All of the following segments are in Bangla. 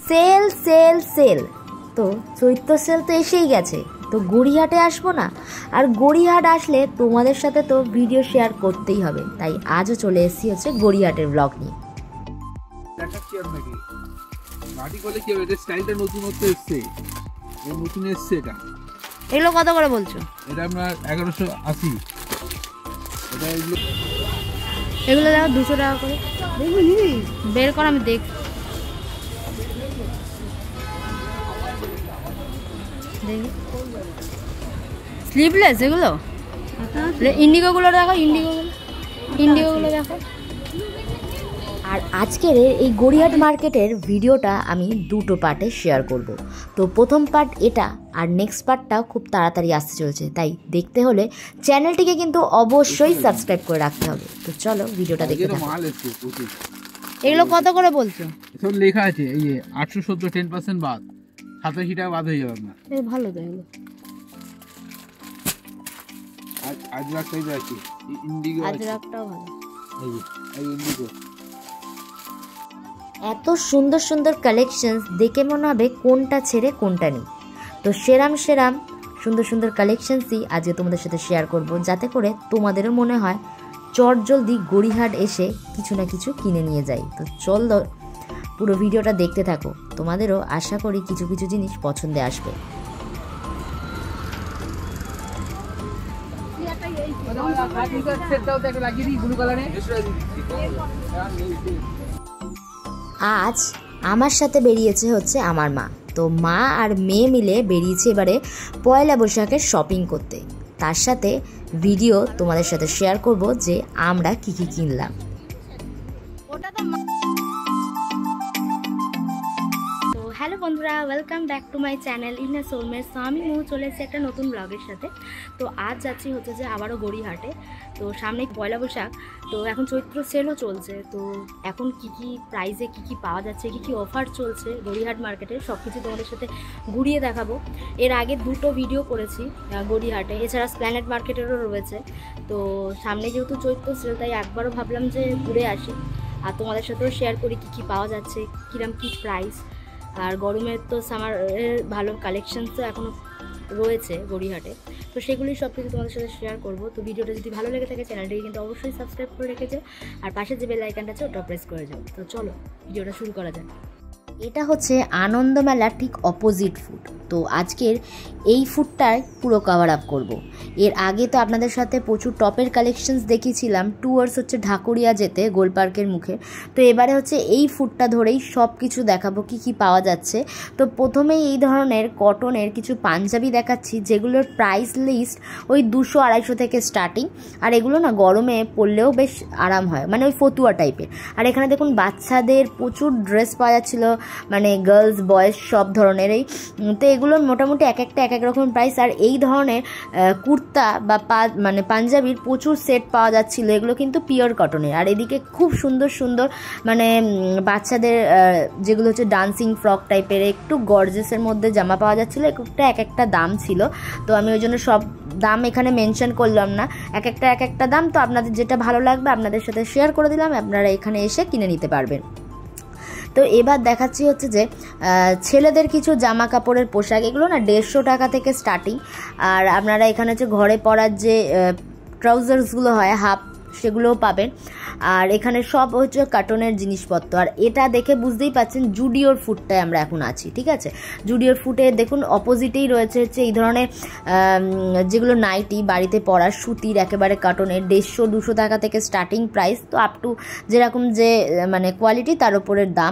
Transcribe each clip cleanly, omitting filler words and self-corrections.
সেল সেল সেল, তো চৈত্র সেল তো এসেই গেছে, তো গড়িয়াহাটে আসবো না? আর গড়িয়াহাট আসলে তোমাদের সাথে তো ভিডিও শেয়ার করতেই হবে, তাই আজও চলে এসেছি হচ্ছে গড়িয়াহাটের ব্লগ নিয়ে। এগুলো কত করে বলছো? এটা আপনার 1180। এগুলো দেখো 200 টাকা করে। বের কর, আমি দেখ দেখি। স্লিভলেস এগুলো, ইন্ডিগোগুলো দেখো, ইন্ডিগোগুলো দেখো। আর আজকের এই গড়িয়াহাট মার্কেটের ভিডিওটা আমি দুটো পার্টে শেয়ার করব। তো প্রথম পার্ট এটা, আর নেক্সট পার্টটাও খুব তাড়াতাড়ি আসতে চলছে, তাই দেখতে হলে চ্যানেলটিকে কিন্তু অবশ্যই সাবস্ক্রাইব করে রাখতে হবে। তো চলো ভিডিওটা দেখতে থাকো। এগুলো কত করে বলছো? সব লেখা আছে, এই 870 10% বাদ, 87 টাকা বাদ হয়ে যাবে আপনার। ভালো তো এগুলো। আজরাকটাই আছে, ইন্ডিগো আছে, আজরাকটাও ভালো। এই ইন্ডিগো। এত সুন্দর সুন্দর কালেকশনস দেখে মনে হবে কোনটা ছেড়ে কোনটা নেই। তো সেরাম সুন্দর সুন্দর কালেকশনসই আজকে তোমাদের সাথে শেয়ার করব, যাতে করে তোমাদেরও মনে হয় চট জলদি গড়িয়াহাট এসে কিছু না কিছু কিনে নিয়ে যাই। তো চলো পুরো ভিডিওটা দেখতে থাকো, তোমাদেরও আশা করি কিছু কিছু জিনিস পছন্দে আসবে। আজ আমার সাথে বেরিয়েছে হচ্ছে আমার মা। তো মা আর মেয়ে মিলে বেরিয়েছে এবারে পয়লা বৈশাখের শপিং করতে। তার সাথে ভিডিও তোমাদের সাথে শেয়ার করব যে আমরা কি কি কিনলাম। হ্যালো বন্ধুরা, welcome back to my channel in a soulmate. তো আমি চলে এসেছি একটা নতুন ব্লগের সাথে। তো আজ যাচ্ছি হচ্ছে যে আবারও গড়িয়াহাটে। তো সামনে পয়লা বৈশাখ, তো এখন চৈত্র সেলও চলছে। তো এখন কি কি প্রাইসে কি কি পাওয়া যাচ্ছে, কি কি অফার চলছে গড়িয়াহাট মার্কেটে, সব কিছু তোমাদের সাথে ঘুরিয়ে দেখাবো। এর আগে দুটো ভিডিও করেছি গড়িয়াহাটে, এছাড়া স্প্ল্যানেড মার্কেটেরও রয়েছে। তো সামনে যেহেতু চৈত্র সেল, তাই একবারও ভাবলাম যে ঘুরে আসি আর তোমাদের সাথেও শেয়ার করি কি কি পাওয়া যাচ্ছে, কিরম কি প্রাইস। আর গরমের তো সামারের ভালো কালেকশানসও এখনও রয়েছে গড়িয়াহাটে, তো সেগুলি সব কিছু তোমাদের সাথে শেয়ার করবো। তো ভিডিওটা যদি ভালো লেগে থাকে চ্যানেলটিকে কিন্তু অবশ্যই সাবস্ক্রাইব করে রেখেছো, আর পাশে যে বেল আইকনটা আছে ওটা প্রেস করে যাও। তো চলো ভিডিওটা শুরু করা যাক। এটা হচ্ছে আনন্দ মেলার ঠিক অপোজিট ফুড। তো আজকের এই ফুডটাই পুরো কভার আপ করব। এর আগে তো আপনাদের সাথে প্রচুর টপের কালেকশনস দেখিয়েছিলাম টুয়ার্স হচ্ছে ঢাকুরিয়া যেতে, গোল পার্কের মুখে। তো এবারে হচ্ছে এই ফুডটা ধরেই সব কিছু দেখাবো কি কি পাওয়া যাচ্ছে। তো প্রথমেই এই ধরনের কটনের কিছু পাঞ্জাবি দেখাচ্ছি, যেগুলোর প্রাইস লিস্ট ওই 200-250 থেকে স্টার্টিং। আর এগুলো না গরমে পরলেও বেশ আরাম হয়, মানে ওই ফতুয়া টাইপের। আর এখানে দেখুন বাচ্চাদের প্রচুর ড্রেস পাওয়া যাচ্ছিলো, মানে গার্লস বয়েজ সব ধরনেরই। তো এগুলোর মোটামুটি এক একটা এক এক রকম প্রাইস। আর এই ধরনের কুর্তা বা মানে পাঞ্জাবির প্রচুর সেট পাওয়া যাচ্ছিলো, এগুলো কিন্তু পিওর কটনের। আর এদিকে খুব সুন্দর সুন্দর মানে বাচ্চাদের যেগুলো হচ্ছে ডান্সিং ফ্রক টাইপের একটু গর্জেসের মধ্যে জামা পাওয়া যাচ্ছিলো, এক একটা দাম ছিল। তো আমি ওই জন্য সব দাম এখানে মেনশন করলাম না, এক একটা দাম। তো আপনাদের যেটা ভালো লাগবে আপনাদের সাথে শেয়ার করে দিলাম, আপনারা এখানে এসে কিনে নিতে পারবেন। তো এবার দেখাচ্ছি হচ্ছে যে ছেলেদের কিছু জামা কাপড়ের পোশাক, এগুলো না 150 টাকা থেকে স্টার্টিং। আর আপনারা এখানে হচ্ছে ঘরে পরার যে ট্রাউজার্সগুলো হয় হাফ, সেগুলোও পাবেন। আর এখানে সব হচ্ছে কার্টনের জিনিসপত্র। আর এটা দেখে বুঝতেই পাচ্ছেন জুডিওর ফুডটায় আমরা এখন আছি, ঠিক আছে। জুডিওর ফুডে দেখুন অপোজিটেই রয়েছে হচ্ছে এই ধরনের যেগুলো নাইটি বাড়িতে পরার সুতির একেবারে কার্টনের, 150-200 টাকা থেকে স্টার্টিং প্রাইস। তো আপ টু যেরকম যে মানে কোয়ালিটি তার উপরের দাম।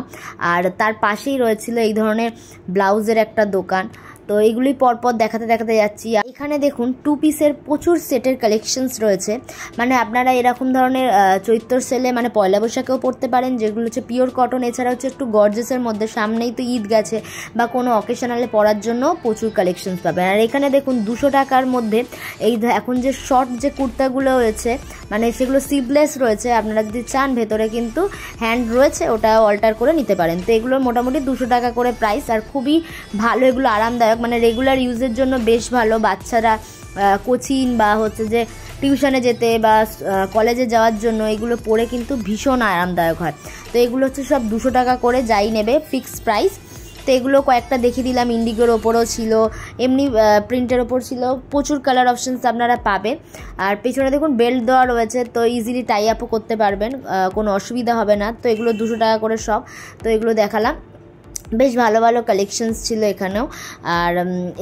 আর তার পাশেই রয়েছিল এই ধরনের ব্লাউজের একটা দোকান। তো এইগুলি পরপর দেখাতে দেখাতে যাচ্ছি। এখানে দেখুন 2 পিসের প্রচুর সেটের কালেকশনস রয়েছে, মানে আপনারা এরকম ধরনের চৈত্র সেলে মানে পয়লা বৈশাখেও পড়তে পারেন, যেগুলো হচ্ছে পিওর কটন। এছাড়া হচ্ছে একটু গর্জেসের মধ্যে, সামনেই তো ঈদ গেছে, বা কোনো অকেশনালে পরার জন্য প্রচুর কালেকশনস পাবেন। আর এখানে দেখুন 200 টাকার মধ্যে এই এখন যে শর্ট যে কুর্তাগুলো রয়েছে, মানে সেগুলো স্লিভলেস রয়েছে, আপনারা যদি চান ভেতরে কিন্তু হ্যান্ড রয়েছে, ওটা অল্টার করে নিতে পারেন। তো এগুলো মোটামুটি 200 টাকা করে প্রাইস, আর খুবই ভালো, এগুলো আরামদায়ক। মানে রেগুলার ইউজের জন্য বেশ ভালো। বাচ্চারা কোচিং বা হচ্ছে যে টিউশনে যেতে বা কলেজে যাওয়ার জন্য এগুলো পরে কিন্তু ভীষণ আরামদায়ক হয়। তো এগুলো হচ্ছে সব 200 টাকা করে, যাই নেবে ফিক্সড প্রাইস। তো এগুলো কয়েকটা দেখিয়ে দিলাম, ইন্ডিগোর ওপরও ছিল, এমনি প্রিন্টের ওপর ছিল, প্রচুর কালার অপশানস আপনারা পাবেন। আর পেছনে দেখুন বেল্ট দেওয়া রয়েছে, তো ইজিলি টাই আপও করতে পারবেন, কোনো অসুবিধা হবে না। তো এগুলো 200 টাকা করে সব। তো এগুলো দেখালাম, বেশ ভালো ভালো কালেকশনস ছিল এখানেও। আর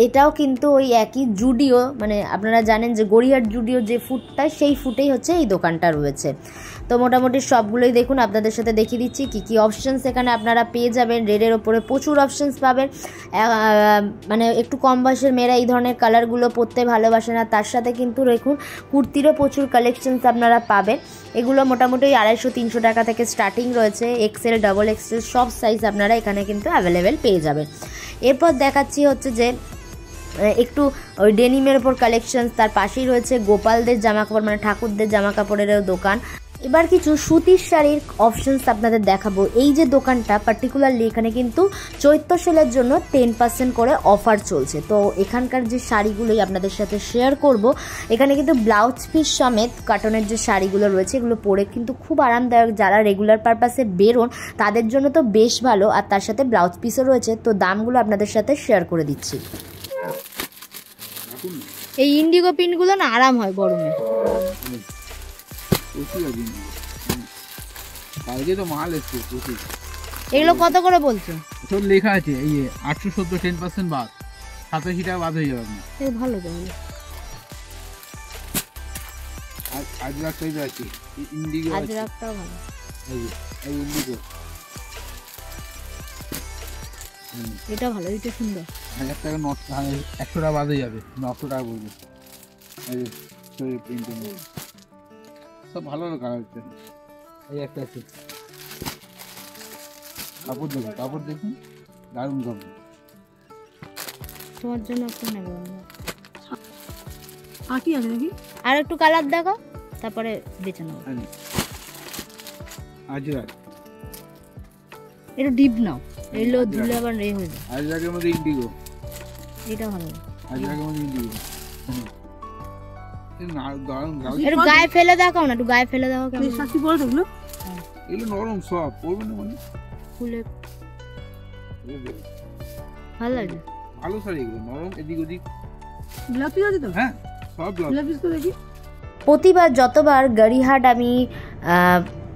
এটাও কিন্তু ওই একই জুডিও, মানে আপনারা জানেন যে গড়িয়াহাট জুডিও যে ফুটটা, সেই ফুটেই হচ্ছে এই দোকানটা রয়েছে। তো মোটামুটি সবগুলোই দেখুন, আপনাদের সাথে দেখিয়ে দিচ্ছি কী কী অপশানস এখানে আপনারা পেয়ে যাবেন। রেডের ওপরে প্রচুর অপশানস পাবেন। মানে একটু কম বয়সের মেয়েরা এই ধরনের কালারগুলো পরতে ভালোবাসে না, তার সাথে কিন্তু দেখুন কুর্তিরও প্রচুর কালেকশনস আপনারা পাবেন। এগুলো মোটামুটি 250-300 টাকা থেকে স্টার্টিং রয়েছে, এক্সেল, ডাবল এক্সেল সব সাইজ আপনারা এখানে কিন্তু অ্যাভেলেবেল পেয়ে যাবেন। এরপর দেখাচ্ছি হচ্ছে যে একটু ওই ডেনিমের ওপর কালেকশনস, তার পাশেই রয়েছে গোপালদের জামাকাপড়, মানে ঠাকুরদের জামাকাপড়েরও দোকান। এবার কিছু সুতির শাড়ির অপশনস আপনাদের দেখাবো। এই যে দোকানটা পার্টিকুলারলি, এখানে কিন্তু চৈত্র সেলের জন্য 10% করে অফার চলছে। তো এখানকার যে শাড়িগুলোই আপনাদের সাথে শেয়ার করব, এখানে কিন্তু ব্লাউজ পিস সমেত কটনের যে শাড়িগুলো রয়েছে, এগুলো পরে কিন্তু খুব আরামদায়ক। যারা রেগুলার পারপাসে বেরোন তাদের জন্য তো বেশ ভালো, আর তার সাথে ব্লাউজ পিসও রয়েছে। তো দামগুলো আপনাদের সাথে শেয়ার করে দিচ্ছি। এই ইন্ডিগো পিনগুলো না আরাম হয় গরমে। এগুলো কত করে বলছো? সব লেখা আছে, এই 870 10% বাদ, 87 টাকা বাদ হয়ে যাবে আপনার। ভালো তাহলে। আজরাকটাই আছে, ইন্ডিগো আছে, আজরাকটাও ভালো। এই ইন্ডিগো এটা ভালো, এটা সুন্দর। 1000 টাকা 100 টাকা বাদ হয়ে যাবে, 900 টাকা পড়বে। এই প্রিন্টিং সব ভালো ভালো কালার আছে। এই একটা আছে, কাপড় দেখুন, কাপড় দেখুন, দারুণ কাপড়। তোমার জন্য একটা নেব। আর কি আছে নাকি? আর একটু কালার দেখো, তারপরে বেছে নেবো। আজরাক, এটা ডিপ নাও, এগুলো ধুলে আবার রে হয়ে যায়। আজরাকের মধ্যে ইন্ডিগো, এটা ভালো। আজরাকের মধ্যে ইন্ডিগো। একটু গায়ে ফেলে দেখাও না, একটু গায়ে ফেলে দেখো কেমন। শাড়ি পরে থাকলো, এগুলো নরম সব, পরবে না মানে খুলে ভালো লাগে। ভালো শাড়ি, এগুলো নরম, এদিক ওদিক। ব্লাউজ পিস আছে তো? হ্যাঁ, সব ব্লাউজ পিস তো দেখি। প্রতিবার যতবার গড়িয়াহাট আমি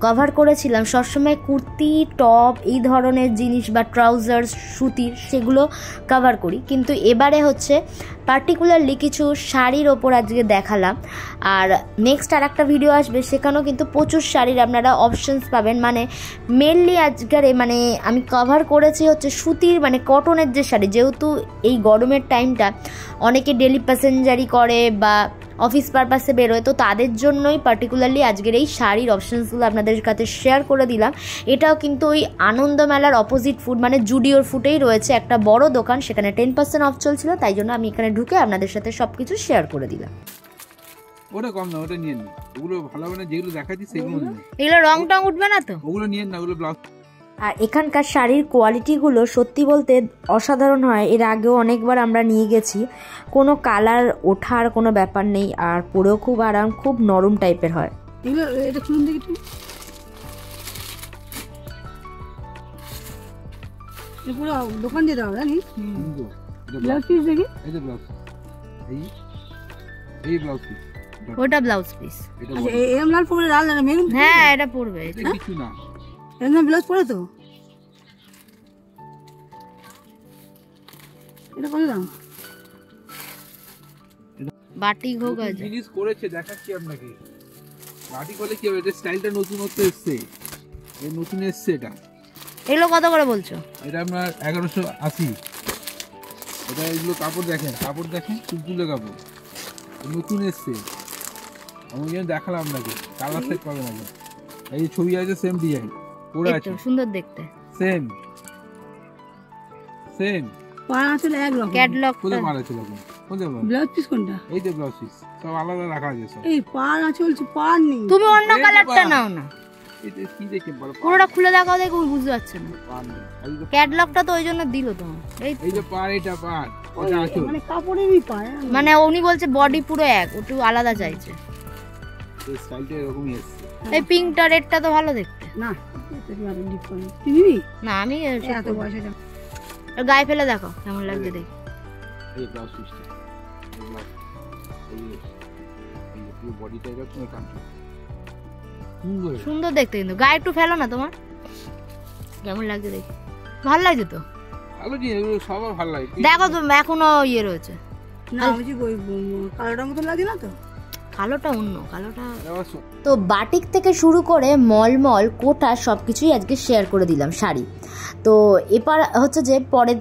কভার করেছিলাম, সবসময় কুর্তি, টপ, এই ধরনের জিনিস বা ট্রাউজার সুতির, সেগুলো কভার করি। কিন্তু এবারে হচ্ছে পার্টিকুলারলি কিছু শাড়ির ওপর আজকে দেখালাম। আর নেক্সট আর একটা ভিডিও আসবে, সেখানেও কিন্তু প্রচুর শাড়ির আপনারা অপশনস পাবেন। মানে মেনলি আজকের মানে আমি কভার করেছি হচ্ছে সুতির, মানে কটনের যে শাড়ি, যেহেতু এই গরমের টাইমটা অনেকে ডেলি প্যাসেঞ্জারি করে বা অফিস পারপাসে বেরোয়, তো তাদের জন্যই পার্টিকুলারলি আজকের এই শাড়ির অপশানসগুলো আপনাদের কাছে শেয়ার করে দিলাম। এটাও কিন্তু ওই আনন্দ মেলার অপোজিট ফুট, মানে জুডিওর ফুটেই রয়েছে একটা বড় দোকান, সেখানে 10% অফ চলছিল, তাই জন্য আমি এখানে ঢুকে আপনাদের সাথে সব কিছু শেয়ার করে দিলাম। ওটা কম না, ওটা নিয়ে না, ওগুলো ভালো হবে না, যেগুলো দেখাচ্ছি সেগুলো নিয়ে। এগুলো রং টং উঠবে না তো? ওগুলো নিয়ে না, ওগুলো ব্লাউজ। আর এখানকার শাড়ির কোয়ালিটিগুলো সত্যি বলতে অসাধারণ হয়। এর আগেও অনেকবার আমরা নিয়ে গেছি, কোনো কালার ওঠার কোনো ব্যাপার নেই, আর পরেও খুব আরাম, খুব নরম টাইপের হয়। এগুলো এটা খুলুন দেখি একটু। এটা পুরো দোকান দিয়ে দাও জানিস? ব্লাউজ পিস দেখি। এই যে ব্লাউজ, এই ব্লাউজ পিস, ওটা ব্লাউজ পিস। আচ্ছা, এরকম লাল পরে লাল না মেরুন? হ্যাঁ, এটা পরবে। এটা কিছু না, এরকম ব্লাউজ পরে তো। এটা কত দাম? বাটিক হোক আছে, জিনিস করেছে, দেখাচ্ছি আপনাকে। বাটিক বলে কি হবে, এটা স্টাইলটা নতুনত্ব এসছে, এই নতুন এসছে এটা। এগুলো কত করে বলছো? এটা আপনার 1180। এটা এগুলো কাপড় দেখেন, কাপড় দেখেন, তুলতুলে কাপড়, নতুন এসছে। আমি যেন দেখালাম আপনাকে, কালার সেট পাবেন আগে। এই যে ছবি আছে, সেম ডিজাইন পরে আছে, সুন্দর দেখতে, সেম সেম। পাড় আছে এক রকম, ক্যাটলগ কোথায় পাড় আছে রকম, কোথায় পাড়? ব্লাউজ পিস কোনটা? এই যে ব্লাউজ পিস, সব আলাদা রাখা আছে সব। এই পাড় আছে বলছি, পাড় নেই। তুমি অন্য কালারটা নাও না, এটা কি দেখে বলো? পুরোটা খুলে দেখাও, দেখো বুঝতে পারছেন না। পান নেই। এই যে ক্যাটলগটা তো ওই জন্য দিল তোমার। এই যে পান, এটা পান, এটা আঁচল। মানে কাপড়েরই পায় মানে উনি বলছে বডি পুরো এক, একটু আলাদা চাইছে। এই স্টাইলটা এরকমই এসছে। এই পিঙ্কটা রেডটা তো ভালো দেখতে। না এটা কি আরো ডিফারেন্ট তুই নিবি না আমি এত পয়সা দাম গায়ে ফেলে দেখো কেমন লাগছে দেখি। এই ব্লাউজ পিসটা, এই ব্লাউজ, এই যে পুরো বডিটা এরকম কাজ। সুন্দর। সুন্দর দেখতে, কিন্তু গায়ে একটু ফেলো না তোমার, কেমন লাগছে দেখি। ভালো লাগছে তো, ভালো জিনিস, এগুলো সবার ভালো লাগে। দেখো তো এখনো ইয়ে রয়েছে। না ওই যে ওই কালোটার মতো লাগে না তো কালোটা অন্য, কালোটা। আবার শো- তো বাটিক থেকে শুরু করে মলমল কোটা সব কিছুই আজকে শেয়ার করে দিলাম শাড়ি। তো এবার হচ্ছে যে পরের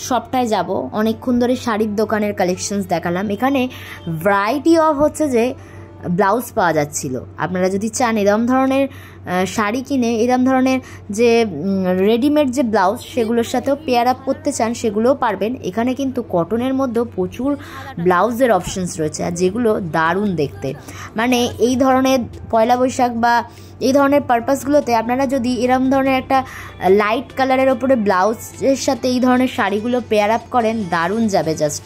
সপ্তাহে যাব, অনেকক্ষণ ধরে শাড়ির দোকানের কালেকশনস দেখালাম। এখানে ভ্যারাইটি অফ হচ্ছে যে ব্লাউজ পাওয়া যাচ্ছিল। আপনারা যদি চান এরম ধরনের শাড়ি কিনে এরম ধরনের যে রেডিমেড যে ব্লাউজ সেগুলোর সাথেও পেয়ার আপ করতে চান, সেগুলোও পারবেন। এখানে কিন্তু কটনের মধ্যেও প্রচুর ব্লাউজের অপশনস রয়েছে, আর যেগুলো দারুণ দেখতে। মানে এই ধরনের পয়লা বৈশাখ বা এই ধরনের পারপাসগুলোতে আপনারা যদি এরম ধরনের একটা লাইট কালারের ওপরে ব্লাউজের সাথে এই ধরনের শাড়িগুলো পেয়ার আপ করেন, দারুণ যাবে জাস্ট।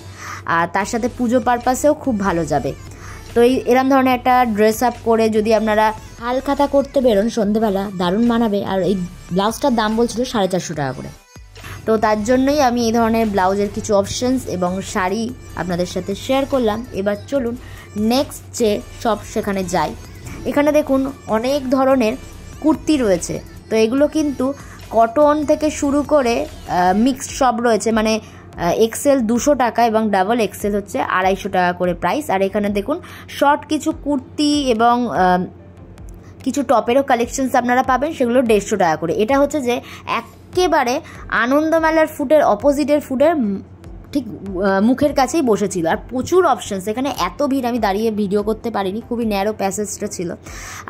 আর তার সাথে পুজো পারপাসেও খুব ভালো যাবে। তো এই এরম ধরনের একটা ড্রেস আপ করে যদি আপনারা হালখাতা করতে বেরোন সন্ধেবেলা, দারুণ মানাবে। আর এই ব্লাউজটার দাম বলছিল 450 টাকা করে। তো তার জন্যই আমি এই ধরনের ব্লাউজের কিছু অপশনস এবং শাড়ি আপনাদের সাথে শেয়ার করলাম। এবার চলুন নেক্সট যে শপ সেখানে যাই। এখানে দেখুন অনেক ধরনের কুর্তি রয়েছে। তো এগুলো কিন্তু কটন থেকে শুরু করে মিক্সড সব রয়েছে, মানে এক্সেল 200 টাকা এবং ডাবল এক্সেল হচ্ছে 250 টাকা করে প্রাইস। আর এখানে দেখুন শর্ট কিছু কুর্তি এবং কিছু টপেরও কালেকশনস আপনারা পাবেন, সেগুলো 150 টাকা করে। এটা হচ্ছে যে একেবারে আনন্দমেলার ফুটের অপোজিটের ফুটের ঠিক মুখের কাছেই বসেছিল। আর প্রচুর অপশনস, এখানে এত ভিড় আমি দাঁড়িয়ে ভিডিও করতে পারিনি, খুবই ন্যারো প্যাসেজটা ছিল।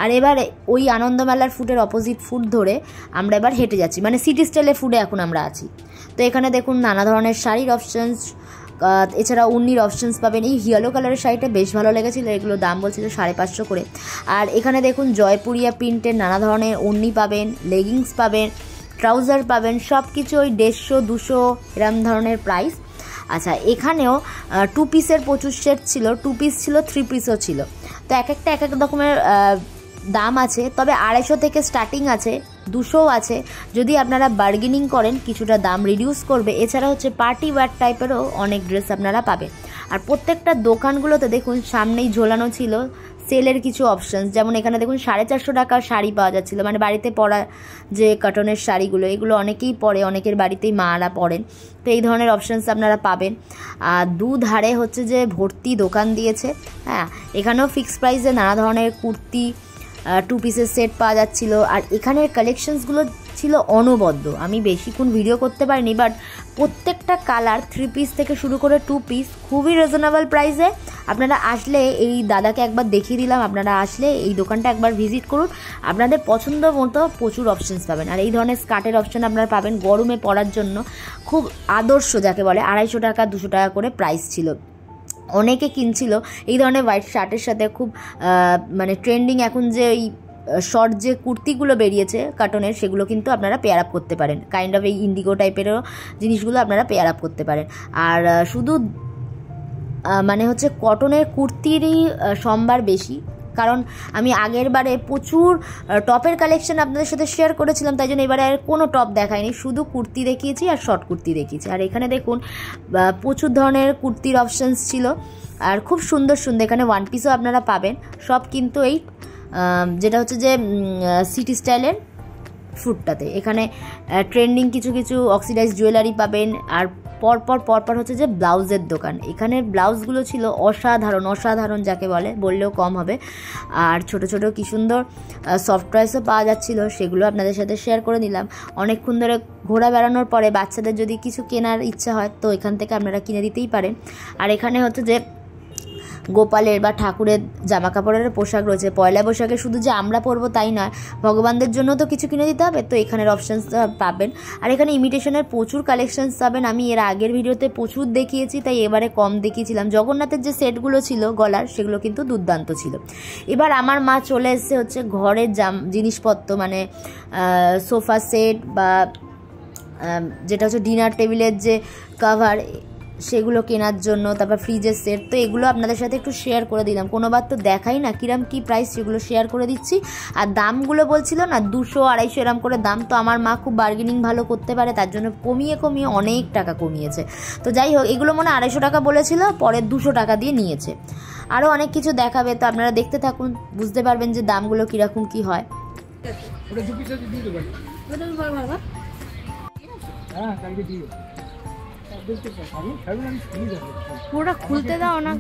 আর এবার ওই আনন্দমেলার ফুটের অপোজিট ফুট ধরে আমরা এবার হেঁটে যাচ্ছি, মানে সিটি স্টাইলে ফুডে এখন আমরা আছি। তো এখানে দেখুন নানা ধরনের শাড়ির অপশনস, এছাড়া উন্নির অপশনস পাবেন। এই ইয়েলো কালারের শাড়িটা বেশ ভালো লেগেছিলো, এগুলো দাম বলছিল 550 করে। আর এখানে দেখুন জয়পুরিয়া প্রিন্টের নানা ধরনের উন্নি পাবেন, লেগিংস পাবেন, ট্রাউজার পাবেন, সব কিছু ওই 150, 200 এরম ধরনের প্রাইস। আচ্ছা, এখানেও 2 পিসের প্রচুর সেট ছিল, 2 পিস ছিল, 3 পিসও ছিল। তো এক একটা এক এক রকমের দাম আছে, তবে 250 থেকে স্টার্টিং আছে, 200 আছে। যদি আপনারা বার্গেনিং করেন কিছুটা দাম রিডিউস করবে। এছাড়া হচ্ছে পার্টি ওয়্যার টাইপেরও অনেক ড্রেস আপনারা পাবেন। আর প্রত্যেকটা দোকানগুলোতে দেখুন সামনেই ঝোলানো ছিল সেলের কিছু অপশানস, যেমন এখানে দেখুন 450 টাকার শাড়ি পাওয়া যাচ্ছিলো, মানে বাড়িতে পরা যে কটনের শাড়িগুলো, এগুলো অনেকেই পরে, অনেকের বাড়িতেই মারা পরেন। তো এই ধরনের অপশানস আপনারা পাবেন। আর দুধারে হচ্ছে যে ভর্তি দোকান দিয়েছে। হ্যাঁ, এখানেও ফিক্সড প্রাইসে নানা ধরনের কুর্তি, 2 পিসের সেট পাওয়া যাচ্ছিলো। আর এখানের কালেকশনসগুলো ছিল অনবদ্য, আমি বেশিক্ষণ ভিডিও করতে পারিনি, বাট প্রত্যেকটা কালার 3 পিস থেকে শুরু করে 2 পিস খুবই রিজনেবল প্রাইসে। আপনারা আসলে এই দাদাকে একবার দেখিয়ে দিলাম, আপনারা আসলে এই দোকানটা একবার ভিজিট করুন, আপনাদের পছন্দ মতো প্রচুর অপশানস পাবেন। আর এই ধরনের স্কার্টের অপশান আপনারা পাবেন গরমে পরার জন্য, খুব আদর্শ যাকে বলে। 250 টাকা 200 টাকা করে প্রাইস ছিল। অনেকে কিনছিল এই ধরনের হোয়াইট শার্টের সাথে, খুব মানে ট্রেন্ডিং এখন যে এই শর্ট যে কুর্তিগুলো বেরিয়েছে কটনের, সেগুলো কিন্তু আপনারা পেয়ার আপ করতে পারেন। কাইন্ড অফ এই ইন্ডিগো টাইপেরও জিনিসগুলো আপনারা পেয়ার আপ করতে পারেন। আর শুধু মানে হচ্ছে কটনের কুর্তিরই সম্ভার বেশি, কারণ আমি আগের বারে প্রচুর টপের কালেকশন আপনাদের সাথে শেয়ার করেছিলাম, তাই জন্য এবারে আর কোনো টপ দেখায়নি, শুধু কুর্তি দেখিয়েছি আর শর্ট কুর্তি দেখিয়েছি। আর এখানে দেখুন প্রচুর ধরনের কুর্তির অপশানস ছিল, আর খুব সুন্দর সুন্দর এখানে 1 পিসও আপনারা পাবেন। সব কিন্তু এই যেটা হচ্ছে যে সিটি স্টাইলের ফুডটাতে। এখানে ট্রেন্ডিং কিছু কিছু অক্সিডাইজ জুয়েলারি পাবেন। আর পরপর হচ্ছে যে ব্লাউজের দোকান। এখানে ব্লাউজগুলো ছিল অসাধারণ, অসাধারণ যাকে বললেও কম হবে। আর ছোট ছোট কি সুন্দর সফট টয়েসও পাওয়া যাচ্ছিল, সেগুলো আপনাদের সাথে শেয়ার করে নিলাম। অনেকক্ষণ ধরে ঘোরা বেড়ানোর পরে বাচ্চাদের যদি কিছু কেনার ইচ্ছা হয়, তো এখান থেকে আপনারা কিনে দিতেই পারেন। আর এখানে হচ্ছে যে গোপালের বা ঠাকুরের জামা কাপড়ের পোশাক রয়েছে। পয়লা বৈশাখে শুধু যে আমরা পরবো তাই নয়, ভগবানদের জন্য তো কিছু কিনে দিতে হবে, তো এখানের অপশানস পাবেন। আর এখানে ইমিটেশনের প্রচুর কালেকশানস পাবেন। আমি এর আগের ভিডিওতে প্রচুর দেখিয়েছি, তাই এবারে কম দেখিয়েছিলাম। জগন্নাথের যে সেটগুলো ছিল গলার, সেগুলো কিন্তু দুর্দান্ত ছিল। এবার আমার মা চলে এসেছে হচ্ছে ঘরের জিনিসপত্র, মানে সোফা সেট বা যেটা হচ্ছে ডিনার টেবিলের যে কাভার, সেগুলো কেনার জন্য। তারপর ফ্রিজের সেট, তো এগুলো আপনাদের সাথে একটু শেয়ার করে দিলাম। কোনোবার তো দেখাই না কিরম কী প্রাইস, সেগুলো শেয়ার করে দিচ্ছি। আর দামগুলো বলছিল না 200-250 এরম করে দাম, তো আমার মা খুব বার্গেনিং ভালো করতে পারে, তার জন্য কমিয়ে অনেক টাকা কমিয়েছে। তো যাই হোক, এগুলো মনে 250 টাকা বলেছিল, পরে 200 টাকা দিয়ে নিয়েছে। আরও অনেক কিছু দেখাবে, তো আপনারা দেখতে থাকুন, বুঝতে পারবেন যে দামগুলো কীরকম কী হয়। পুরোটা খুলতে দাও না,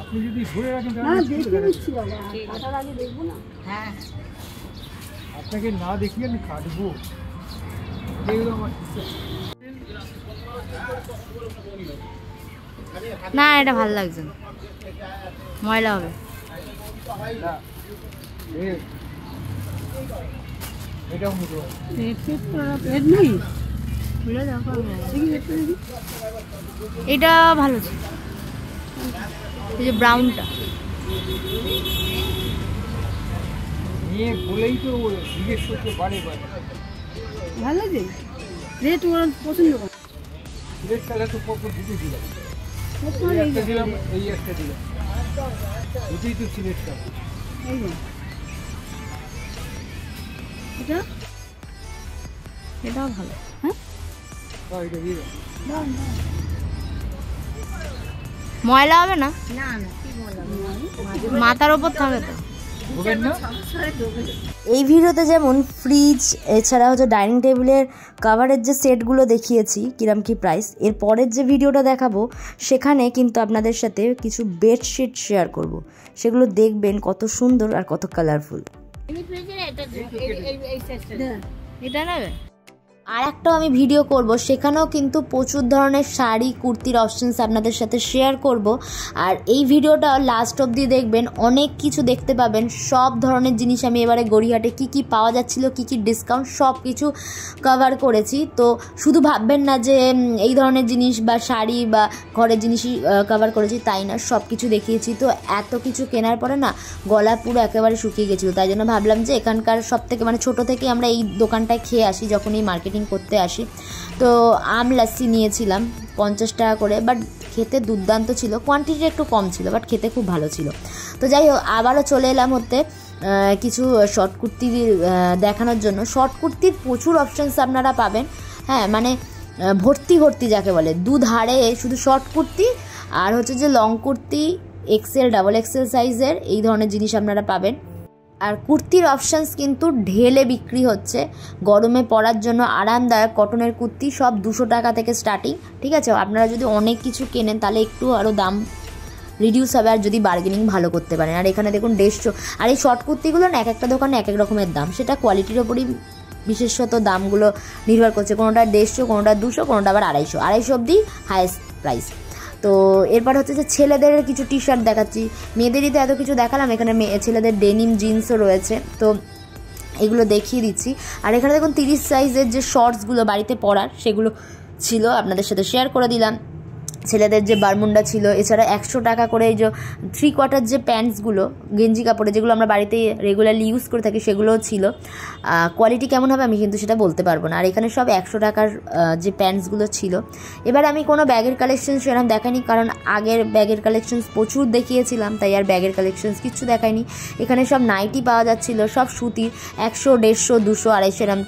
আপনি যদি ধরে রাখেন আপনাকে না দেখিয়ে আমি কাটবো। না এটা ভালো লাগছে না, ময়লা হবে। এটা ভালো ছিল, এই যে ব্রাউনটা। বলেই তো জিজ্ঞেস করতে পারে, ভালো লাগে রেট ওর পছন্দ করে। রেটটা তো পরপর দুটো দিলাম, একটা দিলাম, এই একটা দিলাম, দুটোই তো সিলেক্টটা। এই যে এটা, এটাও ভালো। হ্যাঁ এটা দিয়ে দাও। ময়লা হবে না, না না কি বলবো, মাথার ওপর থাকে তো। এই ভিডিওতে যেমন ফ্রিজ, এছাড়া হচ্ছে ডাইনিং টেবিলের কাভারের যে সেটগুলো দেখিয়েছি কিরম কি প্রাইস, এর পরের যে ভিডিওটা দেখাবো সেখানে কিন্তু আপনাদের সাথে কিছু বেডশিট শেয়ার করব। সেগুলো দেখবেন কত সুন্দর আর কত কালারফুল। এটা নেবে। আর একটাও আমি ভিডিও করব, সেখানেও কিন্তু প্রচুর ধরনের শাড়ি কুর্তির অপশনস আপনাদের সাথে শেয়ার করব। আর এই ভিডিওটা লাস্ট অবধি দেখবেন, অনেক কিছু দেখতে পাবেন। সব ধরনের জিনিস আমি এবারে গড়িয়াহাটে কী কী পাওয়া যাচ্ছিল, কী কী ডিসকাউন্ট, সব কিছু কভার করেছি। তো শুধু ভাববেন না যে এই ধরনের জিনিস বা শাড়ি বা ঘরের জিনিসই কভার করেছি, তাই না, সব কিছু দেখিয়েছি। তো এত কিছু কেনার পরে না গলা পুরো একেবারে শুকিয়ে গেছিলো, তাই জন্য ভাবলাম যে এখানকার সব থেকে, মানে ছোটো থেকে আমরা এই দোকানটায় খেয়ে আসি যখন এই মার্কেটিং করতে আসি। তো আম লাস্সি নিয়েছিলাম 50 টাকা করে, বাট খেতে দুর্দান্ত ছিল। কোয়ান্টিটি একটু কম ছিল, বাট খেতে খুব ভালো ছিল। তো যাই হোক, আবারও চলে এলাম কিছু শর্ট কুর্তি দেখানোর জন্য। শর্ট কুর্তির প্রচুর অপশানস আপনারা পাবেন, হ্যাঁ, মানে ভর্তি যাকে বলে, দুধারে শুধু শর্ট কুর্তি আর হচ্ছে যে লং কুর্তি, XL, XXL সাইজের এই ধরনের জিনিস আপনারা পাবেন। আর কুর্তির অপশানস কিন্তু ঢেলে বিক্রি হচ্ছে। গরমে পরার জন্য আরামদায়ক কটনের কুর্তি সব 200 টাকা থেকে স্টার্টিং, ঠিক আছে। আপনারা যদি অনেক কিছু কেনেন তাহলে একটু আরও দাম রিডিউস হবে, আর যদি বার্গেনিং ভালো করতে পারেন। আর এখানে দেখুন 150, আর এই শর্ট কুর্তিগুলো না এক একটা দোকানে এক এক রকমের দাম, সেটা কোয়ালিটির ওপরই বিশেষত দামগুলো নির্ভর করছে। কোনোটা 150, কোনোটা 200, কোনোটা আবার 250 অবধি হায়েস্ট প্রাইস। তো এরপর হচ্ছে যে ছেলেদের কিছু টি শার্ট দেখাচ্ছি। মেয়েদেরই তো এত কিছু দেখালাম, এখানে ছেলেদের ডেনিম জিন্সও রয়েছে, তো এগুলো দেখিয়ে দিচ্ছি। আর এখানে দেখুন 30 সাইজের যে শর্টসগুলো বাড়িতে পরার, সেগুলো ছিল, আপনাদের সাথে শেয়ার করে দিলাম। ছেলেদের যে বারমুন্ডা ছিল, এছাড়া 100 টাকা করে এই যে 3/4 যে প্যান্টসগুলো গেঞ্জি কাপড়ে, যেগুলো আমরা বাড়িতে রেগুলারলি ইউজ করে থাকি, সেগুলোও ছিল। কোয়ালিটি কেমন হবে আমি কিন্তু সেটা বলতে পারবো না। আর এখানে সব 100 টাকার যে প্যান্টসগুলো ছিল। এবার আমি কোনো ব্যাগের কালেকশন সেরকম দেখাইনি, কারণ আগের ব্যাগের কালেকশনস প্রচুর দেখিয়েছিলাম, তাই আর ব্যাগের কালেকশনস কিচ্ছু দেখাইনি। এখানে সব নাইটি পাওয়া যাচ্ছিলো, সব সুতির, 100, 150, 200, 250 এরম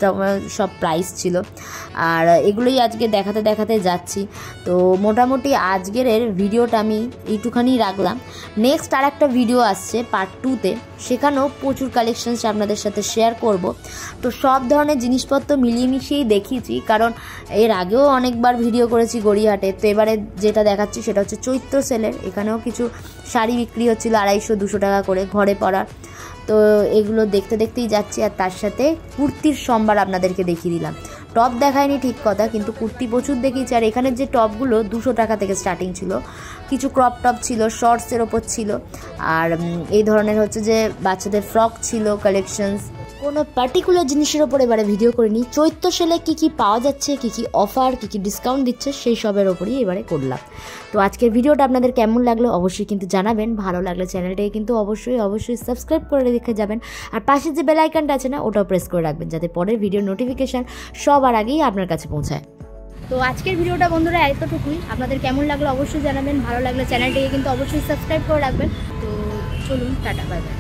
সব প্রাইস ছিল। আর এগুলোই আজকে দেখাতে যাচ্ছি। তো মোটামুটি আজকের ভিডিওটা আমি এইটুখানি রাখলাম। নেক্সট আর একটা ভিডিও আসছে পার্ট 2-তে, সেখানেও প্রচুর কালেকশনস আপনাদের সাথে শেয়ার করব। তো সব ধরনের জিনিসপত্র মিলিয়ে মিশিয়েই দেখিয়েছি, কারণ এর আগেও অনেকবার ভিডিও করেছি গড়িয়াহাটে। তো এবারে যেটা দেখাচ্ছি সেটা হচ্ছে চৈত্র সেলের। এখানেও কিছু শাড়ি বিক্রি হচ্ছিল 250-200 টাকা করে ঘরে পরার। তো এগুলো দেখতেই যাচ্ছি, আর তার সাথে কুর্তির সম্ভার আপনাদেরকে দেখিয়ে দিলাম। টপ দেখায়নি ঠিক কথা, কিন্তু কুর্তি প্রচুর দেখিয়েছে। আর এখানের যে টপগুলো 200 টাকা থেকে স্টার্টিং ছিল, কিছু ক্রপ টপ ছিল, শর্টসের ওপর ছিল, আর এই ধরনের হচ্ছে যে বাচ্চাদের ফ্রক ছিল কালেকশনস। কোনো পার্টিকুলার জিনিসের ওপর এবারে ভিডিও করিনি, চৈত্র সেলে কী কী পাওয়া যাচ্ছে, কী কী অফার, কী কী ডিসকাউন্ট দিচ্ছে সেই সবের ওপরই এবারে করলাম। তো আজকের ভিডিওটা আপনাদের কেমন লাগলো অবশ্যই কিন্তু জানাবেন। ভালো লাগলে চ্যানেলটাকে কিন্তু অবশ্যই সাবস্ক্রাইব করে রেখে যাবেন, আর পাশে যে বেল আইকনটা আছে না ওটাও প্রেস করে রাখবেন, যাতে পরের ভিডিওর নোটিফিকেশান সবার আগেই আপনার কাছে পৌঁছায়। তো আজকের ভিডিওটা বন্ধুরা এতটুকুই। আপনাদের কেমন লাগলো অবশ্যই জানাবেন। ভালো লাগলে চ্যানেলটাকে কিন্তু অবশ্যই সাবস্ক্রাইব করে রাখবেন। তো চলুন, টাটা, বাই বাই।